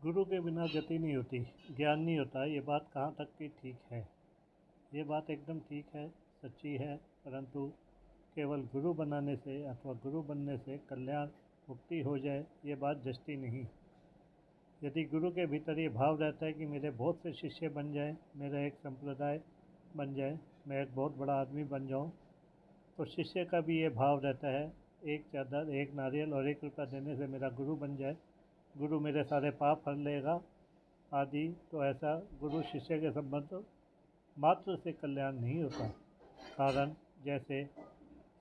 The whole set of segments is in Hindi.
गुरु के बिना गति नहीं होती, ज्ञान नहीं होता। ये बात कहाँ तक की ठीक है? ये बात एकदम ठीक है, सच्ची है। परंतु केवल गुरु बनाने से अथवा गुरु बनने से कल्याण मुक्ति हो जाए, ये बात जचती नहीं। यदि गुरु के भीतर ये भाव रहता है कि मेरे बहुत से शिष्य बन जाए, मेरा एक संप्रदाय बन जाए, मैं एक बहुत बड़ा आदमी बन जाऊँ, तो शिष्य का भी ये भाव रहता है, एक चादर, एक नारियल और 1 रुपया देने से मेरा गुरु बन जाए, गुरु मेरे सारे पाप हर लेगा आदि। तो ऐसा गुरु शिष्य के संबंध मात्र से कल्याण नहीं होता। कारण जैसे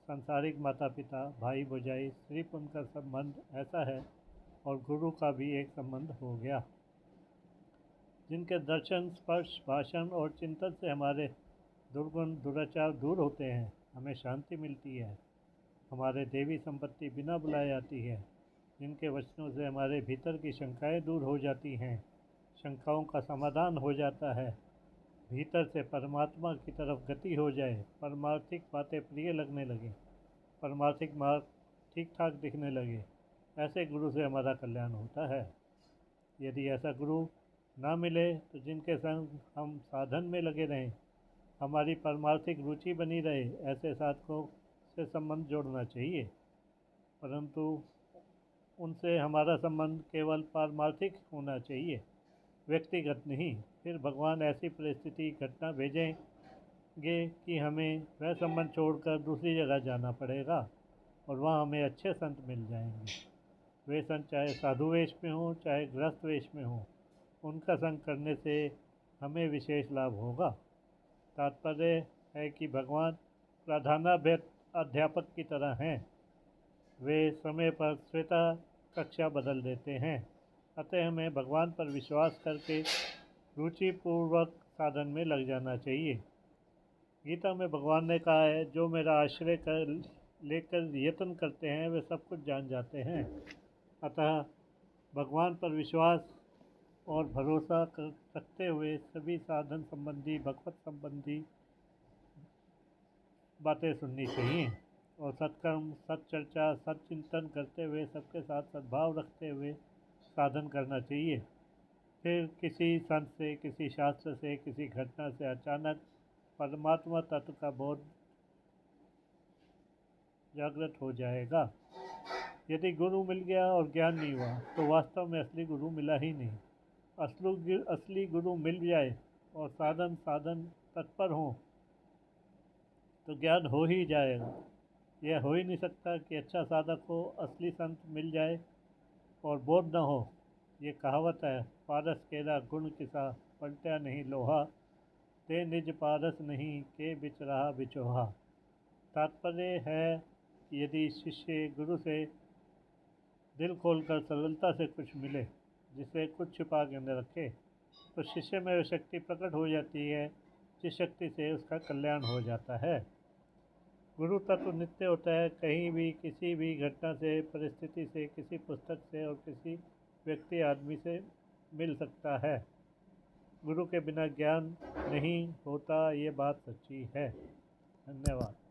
सांसारिक माता पिता, भाई भौजाई, सिर्फ उनका संबंध ऐसा है, और गुरु का भी एक संबंध हो गया। जिनके दर्शन, स्पर्श, भाषण और चिंतन से हमारे दुर्गुण दुराचार दूर होते हैं, हमें शांति मिलती है, हमारे देवी संपत्ति बिना बुलाए आती है, जिनके वचनों से हमारे भीतर की शंकाएं दूर हो जाती हैं, शंकाओं का समाधान हो जाता है, भीतर से परमात्मा की तरफ गति हो जाए, परमार्थिक बातें प्रिय लगने लगे, परमार्थिक मार्ग ठीक ठाक दिखने लगे, ऐसे गुरु से हमारा कल्याण होता है। यदि ऐसा गुरु ना मिले तो जिनके संग हम साधन में लगे रहें, हमारी परमार्थिक रुचि बनी रहे, ऐसे साधकों से संबंध जोड़ना चाहिए। परंतु उनसे हमारा संबंध केवल पारमार्थिक होना चाहिए, व्यक्तिगत नहीं। फिर भगवान ऐसी परिस्थिति घटना भेजेंगे कि हमें वह संबंध छोड़कर दूसरी जगह जाना पड़ेगा, और वहाँ हमें अच्छे संत मिल जाएंगे। वे संत चाहे साधु वेश में हो, चाहे गृहस्थ वेश में हो, उनका संग करने से हमें विशेष लाभ होगा। तात्पर्य है कि भगवान प्रधानाध्यापक की तरह हैं। वे समय पर श्वेता कक्षा बदल देते हैं। अतः हमें भगवान पर विश्वास करके रुचिपूर्वक साधन में लग जाना चाहिए। गीता में भगवान ने कहा है, जो मेरा आश्रय लेकर यत्न करते हैं वे सब कुछ जान जाते हैं। अतः भगवान पर विश्वास और भरोसा रखते हुए सभी साधन संबंधी, भगवत संबंधी बातें सुननी चाहिए, और सत्कर्म, सच्चर्चा, सच्चिंतन करते हुए सबके साथ सद्भाव रखते हुए साधन करना चाहिए। फिर किसी संत से, किसी शास्त्र से, किसी घटना से अचानक परमात्मा तत्व का बोध जागृत हो जाएगा। यदि गुरु मिल गया और ज्ञान नहीं हुआ तो वास्तव में असली गुरु मिला ही नहीं। असली गुरु मिल जाए और साधन तत्पर हों तो ज्ञान हो ही जाएगा। यह हो ही नहीं सकता कि अच्छा साधक हो, असली संत मिल जाए और बोध न हो। ये कहावत है, पारस केरा गुण किसा, पलटा नहीं लोहा, ते निज पारस नहीं के बिच रहा बिचोहा। तात्पर्य है कि यदि शिष्य गुरु से दिल खोलकर सरलता से कुछ मिले, जिसे कुछ छुपा के न रखे, तो शिष्य में वह शक्ति प्रकट हो जाती है जिस शक्ति से उसका कल्याण हो जाता है। गुरु तत्व नित्य होता है, कहीं भी, किसी भी घटना से, परिस्थिति से, किसी पुस्तक से और किसी व्यक्ति आदमी से मिल सकता है। गुरु के बिना ज्ञान नहीं होता, ये बात सच्ची है। धन्यवाद।